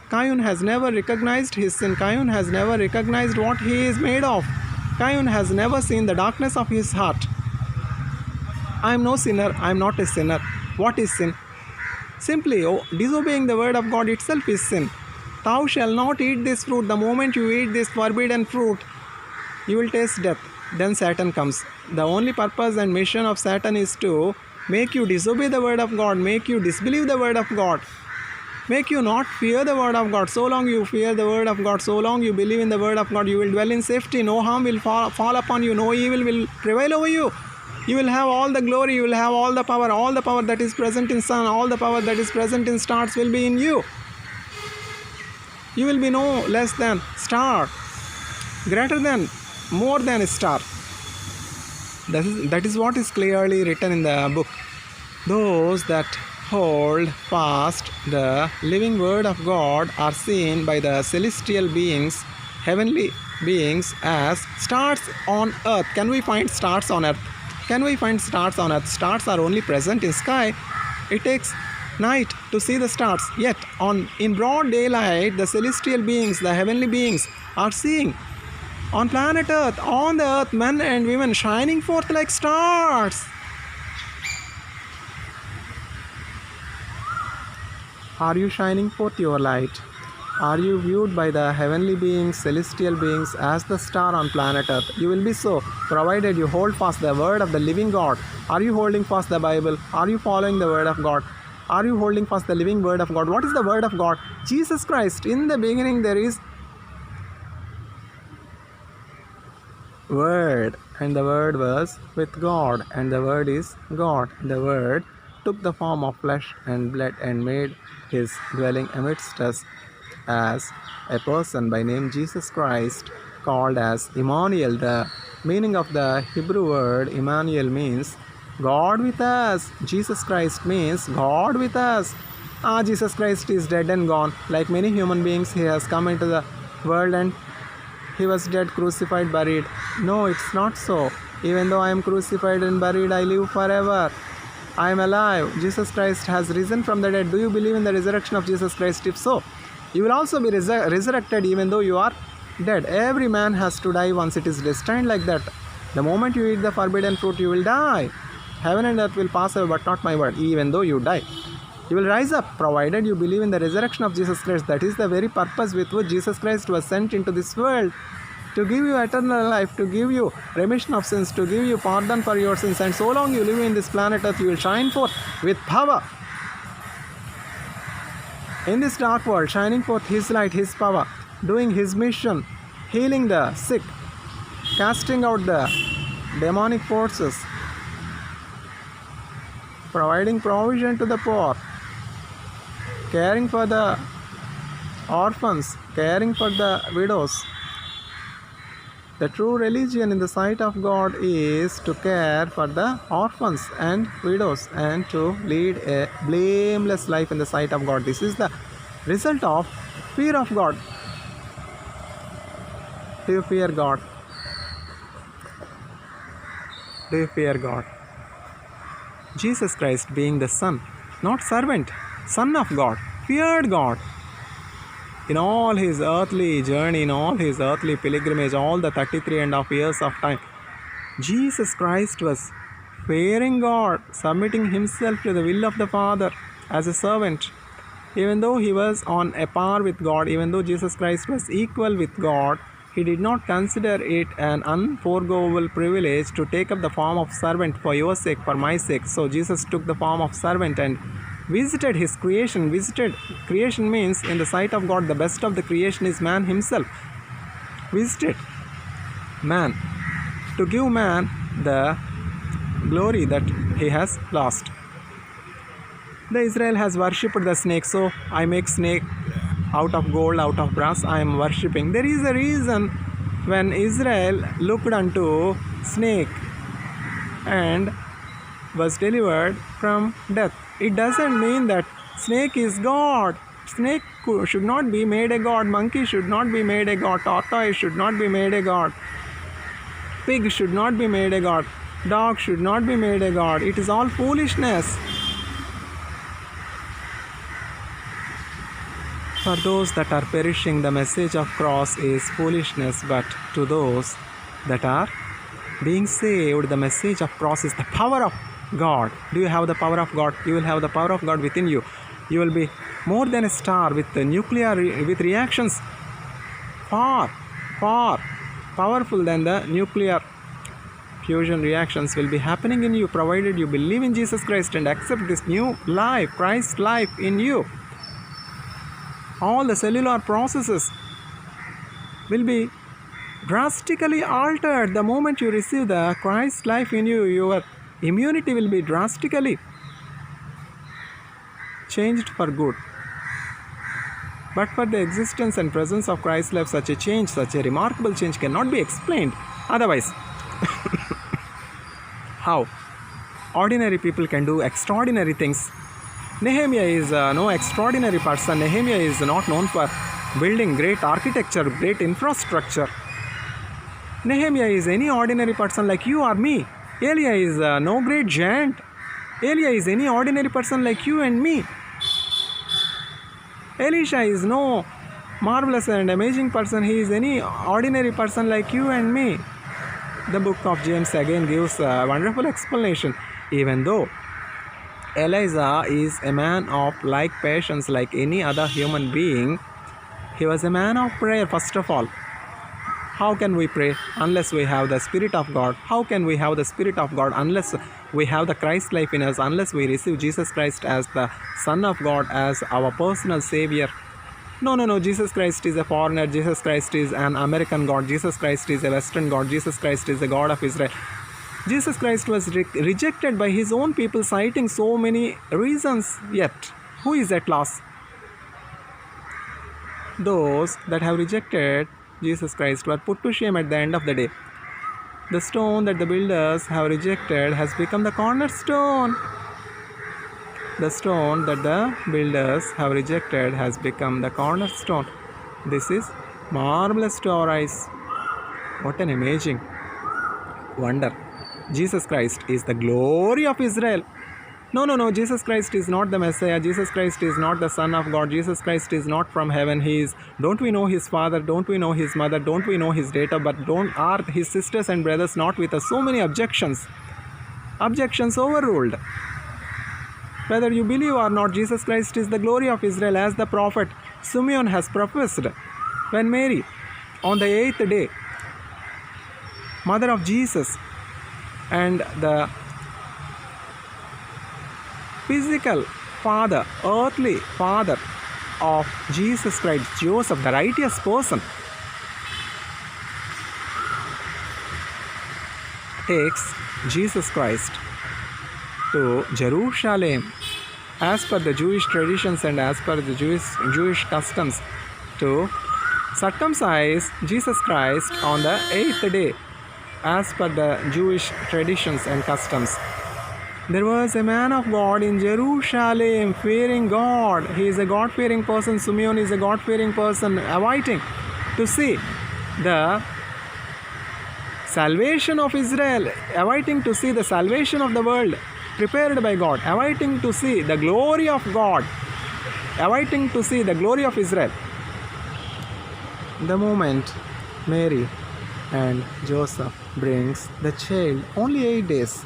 Speaker 1: Cain has never recognized his sin. Cain has never recognized what he is made of. Cain has never seen the darkness of his heart. I am no sinner. I am not a sinner. What is sin? Simply disobeying the word of God itself is sin. Thou shalt not eat this fruit. The moment you eat this forbidden fruit, you will taste death. Then Satan comes. The only purpose and mission of Satan is to make you disobey the word of God, make you disbelieve the word of God, make you not fear the word of God. So long you fear the word of God, so long you believe in the word of God, you will dwell in safety. No harm will fall upon you. No evil will prevail over you. You will have all the glory, you will have all the power that is present in sun, all the power that is present in stars will be in you. You will be no less than star, greater than, more than a star. That is what is clearly written in the book. Those that hold fast the living word of God are seen by the celestial beings, heavenly beings, as stars on earth. Can we find stars on earth? Can we find stars on earth? Stars are only present in sky. It takes night to see the stars. Yet in broad daylight, the celestial beings, the heavenly beings, are seeing on planet earth, on the earth, men and women shining forth like stars. Are you shining forth your light? Are you viewed by the heavenly beings, celestial beings, as the star on planet earth? You will be so, provided you hold fast the word of the living God. Are you holding fast the Bible? Are you following the word of God? Are you holding fast the living word of God? What is the word of God? Jesus Christ. In the beginning there is word, and the word was with God, and the word is God. The word took the form of flesh and blood and made his dwelling amidst us as a person by name Jesus Christ, called as Emmanuel. The meaning of the Hebrew word Emmanuel means God with us. Jesus Christ means God with us. Jesus Christ is dead and gone. Like many human beings, he has come into the world and he was dead, crucified, buried. No, it's not so. Even though I am crucified and buried, I live forever. I am alive. Jesus Christ has risen from the dead. Do you believe in the resurrection of Jesus Christ? If so, you will also be resurrected even though you are dead. Every man has to die once. It is destined like that. The moment you eat the forbidden fruit, you will die. Heaven and earth will pass away, but not my word. Even though you die, you will rise up, provided you believe in the resurrection of Jesus Christ. That is the very purpose with which Jesus Christ was sent into this world, to give you eternal life, to give you remission of sins, to give you pardon for your sins. And so long you live in this planet earth, you will shine forth with power in this dark world, shining forth his light, his power, doing his mission, healing the sick, casting out the demonic forces, providing provision to the poor, caring for the orphans, caring for the widows. The true religion in the sight of God is to care for the orphans and widows and to lead a blameless life in the sight of God. This is the result of fear of God. Do you fear God? Do you fear God? Jesus Christ, being the Son, not servant, Son of God, feared God. In all his earthly journey, in all his earthly pilgrimage, all the 33.5 years of time, Jesus Christ was fearing God, submitting himself to the will of the Father as a servant. Even though he was on a par with God, even though Jesus Christ was equal with God, he did not consider it an unforgoable privilege to take up the form of servant for your sake, for my sake. So Jesus took the form of servant and visited his creation. Visited creation means, in the sight of God, the best of the creation is man himself. Visited man to give man the glory that he has lost. The Israel has worshipped the snake, so I make snake out of gold, out of brass. I am worshipping. There is a reason when Israel looked unto snake and was delivered from death. It doesn't mean that snake is God. Snake should not be made a god. Monkey should not be made a god. Tortoise should not be made a god. Pig should not be made a god. Dog should not be made a god. It is all foolishness. For those that are perishing, the message of cross is foolishness, but to those that are being saved, the message of cross is the power of God. Do you have the power of God? You will have the power of God within you. You will be more than a star with the with reactions far powerful than the nuclear fusion reactions will be happening in you, provided you believe in Jesus Christ and accept this new life, Christ life in you. All the cellular processes will be drastically altered the moment you receive the Christ life in you. Your immunity will be drastically changed for good. But for the existence and presence of Christ's life, such a change, such a remarkable change cannot be explained otherwise. how ordinary people can do extraordinary things. Nehemiah is no extraordinary person. Nehemiah is not known for building great architecture, great infrastructure. Nehemiah is any ordinary person like you or me. Elia is no great giant. Elia is any ordinary person like you and me. Elisha is no marvelous and amazing person. He is any ordinary person like you and me. The book of James again gives a wonderful explanation. Even though Elijah is a man of like passions like any other human being, he was a man of prayer first of all. How can we pray unless we have the Spirit of God? How can we have the Spirit of God unless we have the Christ life in us, unless we receive Jesus Christ as the Son of God, as our personal Savior? No, Jesus Christ is a foreigner. Jesus Christ is an American God. Jesus Christ is a Western God. Jesus Christ is the God of Israel. Jesus Christ was rejected by his own people, citing so many reasons. Yet, who is at loss? Those that have rejected Jesus Christ were put to shame at the end of the day. The stone that the builders have rejected has become the cornerstone. The stone that the builders have rejected has become the cornerstone. This is marvelous to our eyes. What an amazing wonder. Jesus Christ is the glory of Israel. No, Jesus Christ is not the Messiah. Jesus Christ is not the Son of God. Jesus Christ is not from heaven. He is, don't we know his father? Don't we know his mother? Don't we know his date of birth? Are his sisters and brothers not with us? So many objections. Objections overruled. Whether you believe or not, Jesus Christ is the glory of Israel, as the prophet Simeon has professed. When Mary, on the 8th day, mother of Jesus, and the physical father, earthly father of Jesus Christ, Joseph, the righteous person, takes Jesus Christ to Jerusalem as per the Jewish traditions and as per the Jewish customs, to circumcise Jesus Christ on the 8th day as per the Jewish traditions and customs. There was a man of God in Jerusalem fearing God. He is a God-fearing person. Simeon is a God-fearing person, awaiting to see the salvation of Israel, awaiting to see the salvation of the world prepared by God, awaiting to see the glory of God, awaiting to see the glory of Israel. The moment Mary and Joseph brings the child, only 8 days,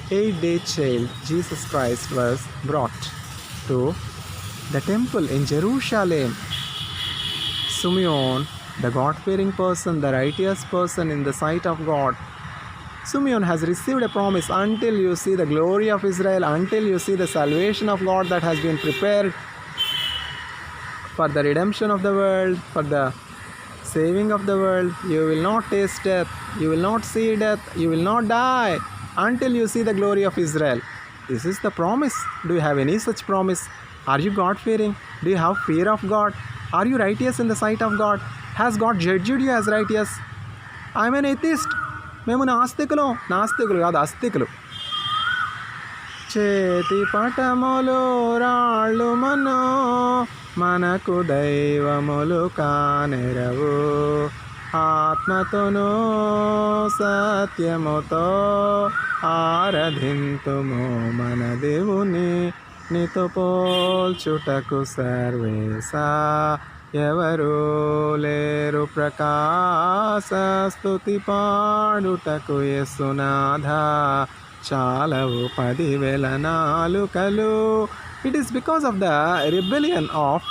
Speaker 1: 8-day child, Jesus Christ, was brought to the temple in Jerusalem. Simeon, the God-fearing person, the righteous person in the sight of God, Simeon has received a promise: until you see the glory of Israel, until you see the salvation of God that has been prepared for the redemption of the world, for the saving of the world, you will not taste death, you will not see death, you will not die until you see the glory of Israel. This is the promise. Do you have any such promise? Are you God-fearing? Do you have fear of God? Are you righteous in the sight of God? Has God judged you as righteous? I am an atheist. మేము నాస్తికులు కాదు, ఆస్తికులు. చేతి పటములు రాళ్ళు మనకు దైవములు కానెరవు, ఆత్మతోనూ సత్యముతో ఆరాధింతుము మన దేవుని, నీతో పోల్చుటకు సర్వేశా ఎవరు లేరు, ప్రకాశ స్తుతి పాడుటకు యేసునాథ చాలవు 10,000 నాలుకలు. It is because of the rebellion of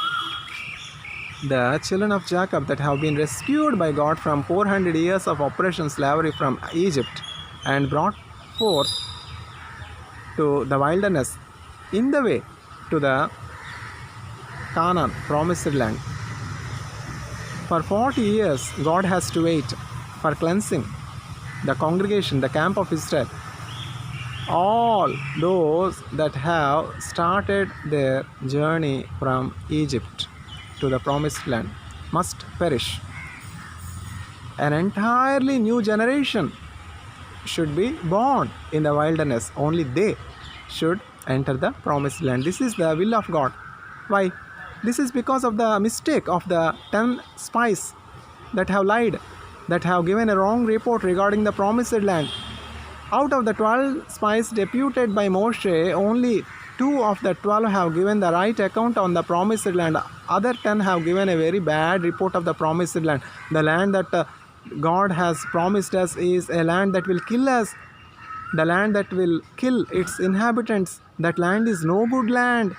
Speaker 1: the children of Jacob that have been rescued by God from 400 years of oppression, slavery from Egypt, and brought forth to the wilderness in the way to the Canaan, promised land. For 40 years, God has to wait for cleansing the congregation, the camp of Israel. All those that have started their journey from Egypt to the promised land must perish. An entirely new generation should be born in the wilderness. Only they should enter the promised land. This is the will of God. Why? This is because of the mistake of the 10 spies that have lied, that have given a wrong report regarding the promised land. Out of the 12 spies deputed by Moshe, only 2 of the 12 have given the right account on the promised land. Other 10 have given a very bad report of the promised land. The land that God has promised us is a land that will kill us. The land that will kill its inhabitants. That land is no good land.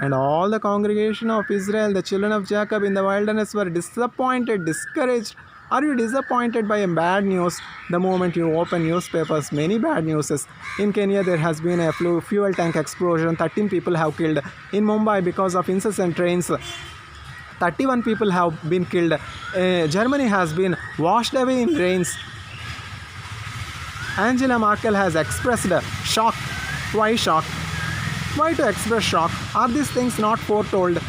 Speaker 1: And all the congregation of Israel, the children of Jacob in the wilderness, were disappointed, discouraged. Are you disappointed by a bad news? The moment you open newspapers, many bad news. In Kenya, there has been a fuel tank explosion. 13 people have killed. In Mumbai, because of incessant rains, 31 people have been killed. Germany has been washed away in rains. Angela Merkel has expressed shock. Why shock? Why to express shock? Are these things not foretold?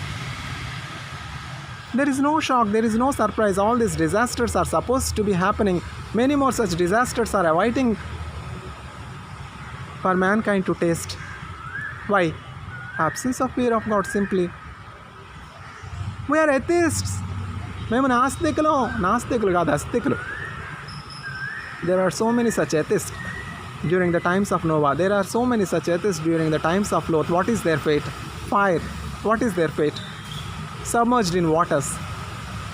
Speaker 1: There is no shock, there is no surprise. All these disasters are supposed to be happening. Many more such disasters are awaiting for mankind to taste. Why? Absence of fear of God, simply. We are atheists. మేము నాస్తికులు కాదు, అస్తికులు. There are so many such atheists during the times of Noah. There are so many such atheists during the times of Lot. What is their fate? Fire. What is their fate? Submerged in waters.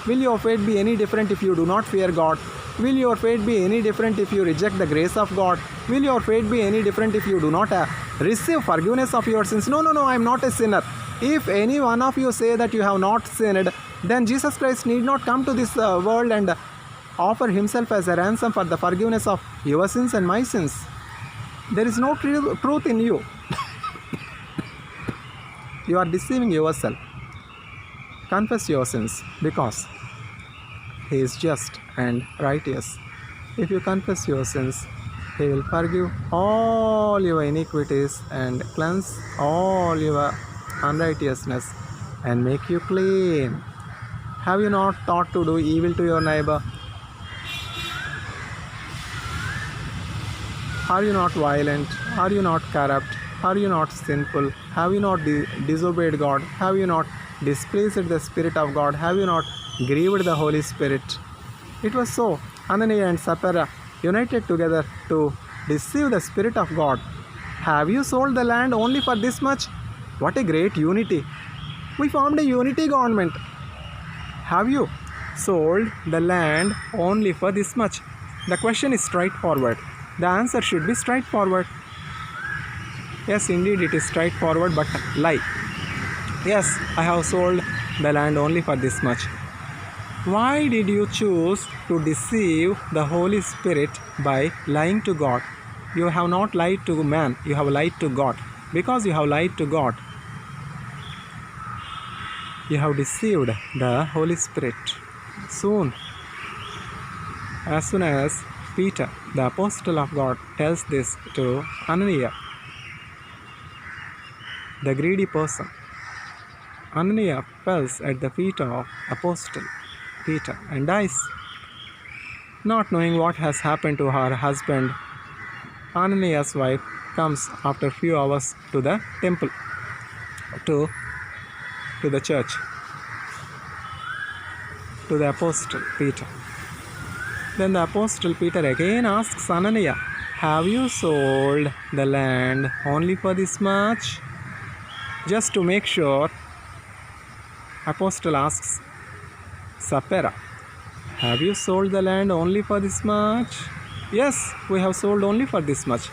Speaker 1: Will your fate be any different if you do not fear God? Will your fate be any different if you reject the grace of God? Will your fate be any different if you do not receive forgiveness of your sins? No, I am not a sinner. If any one of you say that you have not sinned, then Jesus Christ need not come to this world and offer himself as a ransom for the forgiveness of your sins and my sins. There is no truth in you. You are deceiving yourself. Confess your sins, because he is just and righteous. If you confess your sins, he will forgive all your iniquities and cleanse all your unrighteousness and make you clean. Have you not thought to do evil to your neighbor? Are you not violent? Are you not corrupt? Are you not sinful? Have you not disobeyed God? Have you not displeased the Spirit of God? Have you not grieved the Holy Spirit? It was so. Ananias and Sapphira united together to deceive the Spirit of God. Have you sold the land only for this much? What a great unity. We formed a unity government. Have you sold the land only for this much? The question is straightforward. The answer should be straightforward. Yes, indeed it is straightforward, but lie. Yes, I have sold the land only for this much. Why did you choose to deceive the Holy Spirit by lying to God? You have not lied to man, you have lied to God. Because you have lied to God, you have deceived the Holy Spirit. As soon as Peter, the apostle of God, tells this to Ananias, the greedy person, Ananias falls at the feet of Apostle Peter and dies. Not knowing what has happened to her husband, Ananias' wife comes after a few hours to the temple, to the church, to the Apostle Peter. Then the Apostle Peter again asks Ananias, have you sold the land only for this much? Just to make sure, Apostle asks Sapphira, have you sold the land only for this much? Yes, we have sold only for this much.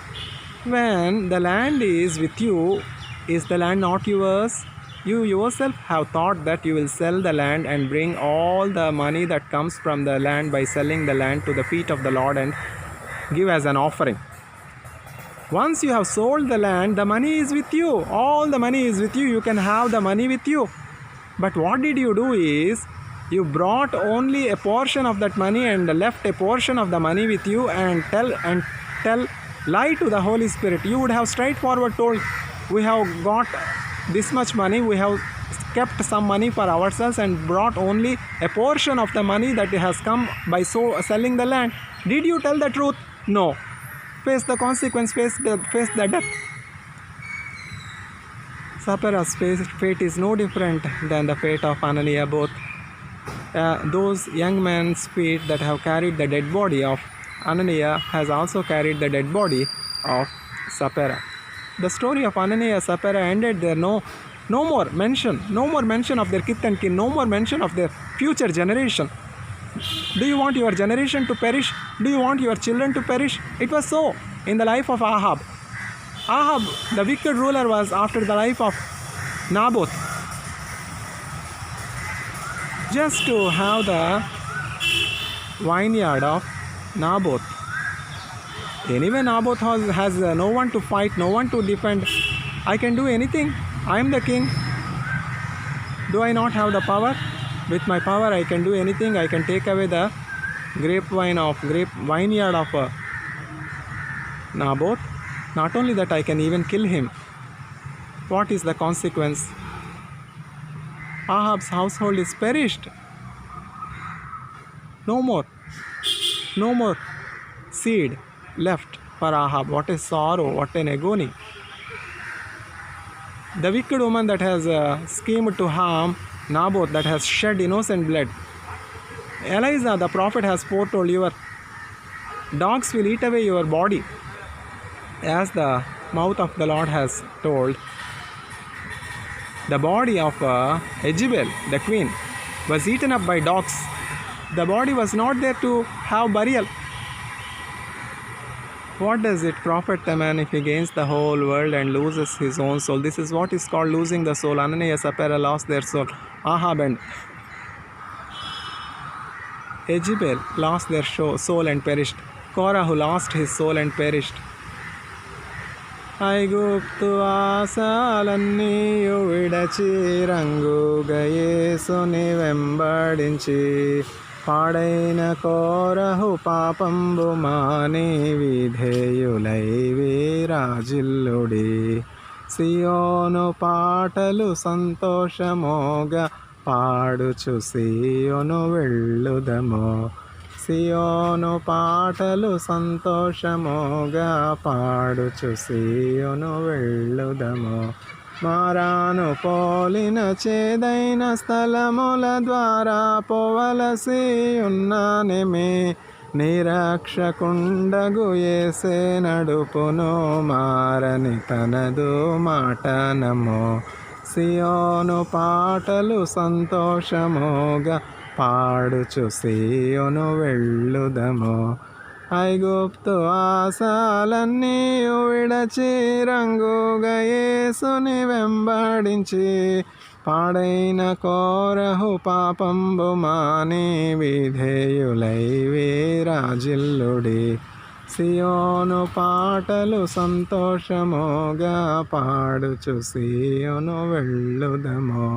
Speaker 1: When the land is with you, is the land not yours? You yourself have thought that you will sell the land and bring all the money that comes from the land by selling the land to the feet of the Lord and give as an offering. Once you have sold the land, the money is with you. All the money is with you. You can have the money with you. But what did you do is, you brought only a portion of that money and left a portion of the money with you and lie to the Holy Spirit. You would have straightforward told, we have got this much money, we have kept some money for ourselves and brought only a portion of the money that has come by selling the land. Did you tell the truth? No. face the consequence, face the death. Sapphira's fate is no different than the fate of Ananias. Both those young men's feet that have carried the dead body of Ananias has also carried the dead body of Sapphira. The story of Ananias and Sapphira ended there. No more mention of their kith and kin, no more mention of their future generation. Do you want your generation to perish? Do you want your children to perish? It was so in the life of Ahab. Ahab, the wicked ruler, was after the life of Naboth. Just to have the vineyard of Naboth. Anyway, Naboth has no one to fight, no one to defend. I can do anything. I am the king. Do I not have the power? With my power, I can do anything. I can take away the vineyard of Naboth. Not only that, I can even kill him. What is the consequence? Ahab's household is perished. No more seed left for Ahab. What a sorrow, what an agony. The wicked woman that has schemed to harm Naboth, that has shed innocent blood. Elijah, the prophet, has foretold, your dogs will eat away your body. As the mouth of the Lord has told, the body of Jezebel, the queen, was eaten up by dogs. The body was not there to have burial. What does it profit a man if he gains the whole world and loses his own soul? This is what is called losing the soul. Ananias and Sapphira lost their soul. Ahab and Jezebel lost their soul and perished. Korah, who lost his soul and perished. ఐగుప్తు ఆశలన్నీయు విడచి రంగుగా యేసుని వెంబడించి పాడైన కోరహు పాపంబు మాని విధేయులై వీరాజిల్లుడి సియోను పాటలు సంతోషమోగా పాడుచు సియోను వెళ్ళుదమో సియోను పాటలు సంతోషమోగా పాడుచు సియోను వెళ్ళుదము మారాను పోలిన చేదైన స్థలముల ద్వారా పోవలసి ఉన్నానేమి నిరక్షకుండగు యేసే నడుపును మారని తనదు మాట నమో సియోను పాటలు సంతోషమోగా పాడుచు సియోను వెళ్ళుదము ఐగుప్తు ఆశలన్నీయు విడచి రంగుగా యేసుని వెంబడించి పాడైన కోరహు పాపంబు మాని విధేయులై వీరాజిల్లుడి సియోను పాటలు సంతోషమోగా పాడుచు సియోను వెళ్ళుదము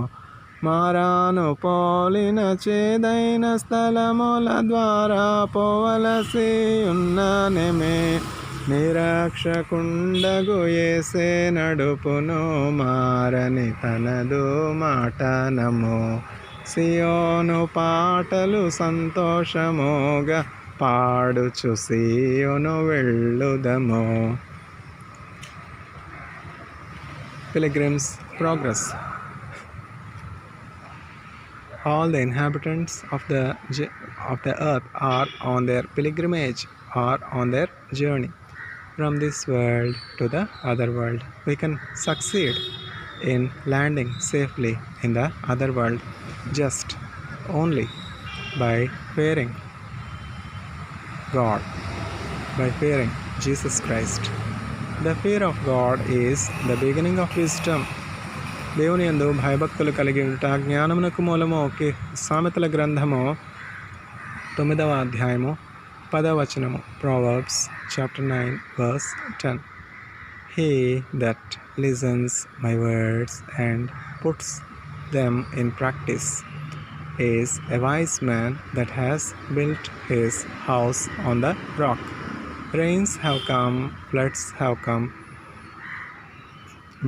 Speaker 1: మారాను పోలిన చేదైన స్థలముల ద్వారా పోవలసి ఉన్నానేమే నిరక్షకుండగు యేసే నడుపును మారని తనదు మాట నమో సియోను పాటలు సంతోషమోగా పాడుచు సియోను వెళ్ళుదము. Pilgrim's Progress. All the inhabitants of the earth are on their pilgrimage or on their journey from this world to the other world. We can succeed in landing safely in the other world just only by fearing God, by fearing Jesus Christ. The fear of God is the beginning of wisdom. దేవుని యందు భయభక్తులు కలిగి ఉంట జ్ఞానమునకు మూలము. సామెతల గ్రంథము 9వ అధ్యాయము 10వ వచనము. Proverbs chapter 9 verse 10. He that listens my words and puts them in practice is a wise man that has built his house on the rock. Rains have come, floods have come,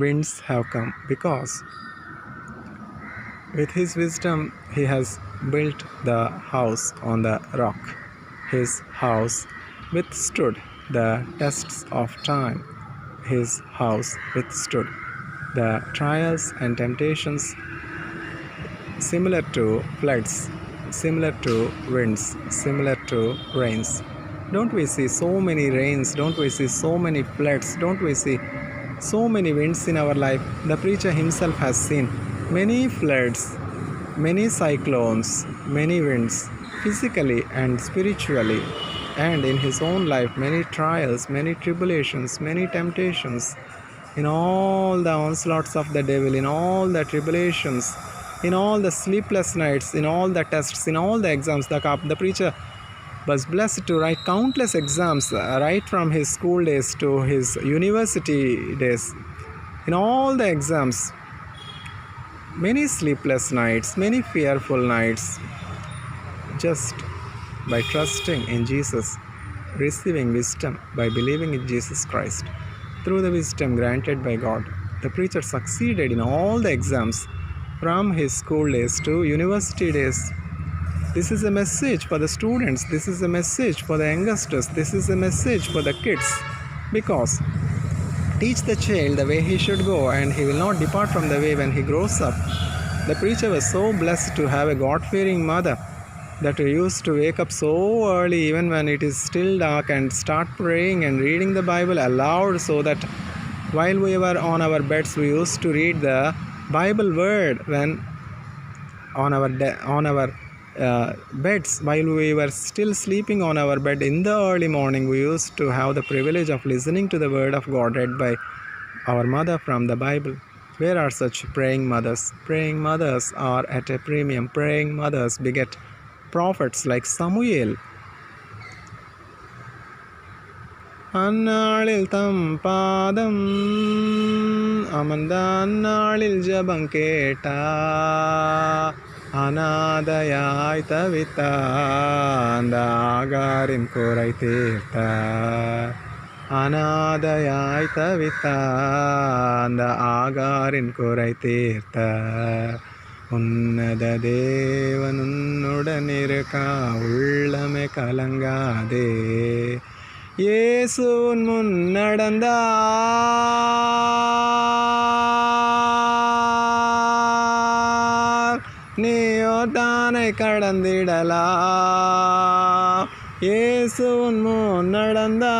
Speaker 1: winds have come, because with his wisdom he has built the house on the rock. His house withstood the tests of time. His house withstood the trials and temptations similar to floods, similar to winds, similar to rains. Don't we see so many rains? Don't we see so many floods? Don't we see so many winds in our life? The preacher himself has seen many floods, many cyclones, many winds, physically and spiritually, and in his own life, many trials, many tribulations, many temptations. In all the onslaughts of the devil, in all the tribulations, in all the sleepless nights, in all the tests, in all the exams, the preacher was blessed to write countless exams right from his school days to his university days. In all the exams, many sleepless nights, many fearful nights, just by trusting in Jesus, receiving wisdom by believing in Jesus Christ. Through the wisdom granted by God, the preacher succeeded in all the exams from his school days to university days. This is a message for the students. This is a message for the youngsters. This is a message for the kids. Because teach the child the way he should go, and he will not depart from the way when he grows up. The preacher was so blessed to have a God-fearing mother that we used to wake up so early, even when it is still dark, and start praying and reading the Bible aloud, so that while we were on our beds, we used to read the Bible word when on our beds. While we were still sleeping on our bed in the early morning, we used to have the privilege of listening to the word of God read by our mother from the Bible. Where are such praying mothers? Praying mothers are at a premium. Praying mothers beget prophets like Samuel. അന്നാളിൽ തമ്പാദം അമന്ത അന്നാളിൽ ജപം കേട്ട അനാഥയായി തവിത്ത ആകാരിൻ കുறை തീർത്ത അനാഥയായി തവിത്ത ആകാരിൻ കുறை തീർത്ത உன்னத தேவனுடன் இருக்கா உள்ளமே கலங்காதே இயேசு உன் முன் நடந்தார் நீ யோர்தானை கடந்திடலாம் இயேசு உன் முன் நடந்தார்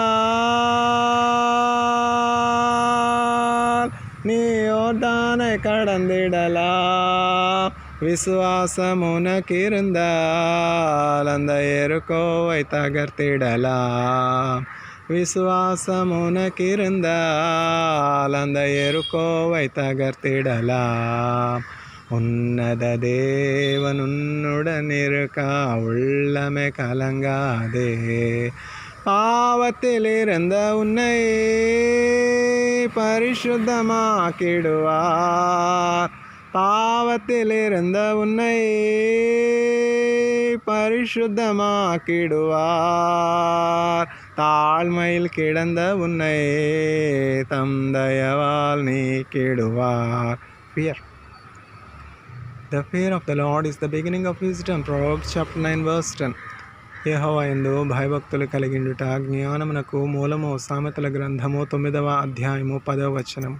Speaker 1: நீ யோர்தானை கடந்திடலாம் விசுவாசம் உனக்கு இருந்தால் அந்த எரிகோவை தகர்த்திடலாம் விசுவாசம் உனக்கு இருந்தால் அந்த எரிகோவை தகர்த்திடலாம் உன்னத தேவன் உன்னுடன் இருக்கா உள்ளமே கலங்காதே பாவத்தில் இருந்த உன்னை பரிசுத்தமாக்கிடுவார் பாவத்தில் இருந்த உன்னை பரிசுத்தமாக்கிடுவார் தாழ்மையில் கிடந்த உன்னை தம் தயவால் நீக்கிடுவார். Fear. The fear of the Lord is the beginning of wisdom. Proverbs chapter 9 verse 10. యెహోవా యందు భయభక్తులు కలిగిండుట జ్ఞానమునకు మూలము. సామెతల గ్రంథము 9వ అధ్యాయము 10వ వచనం.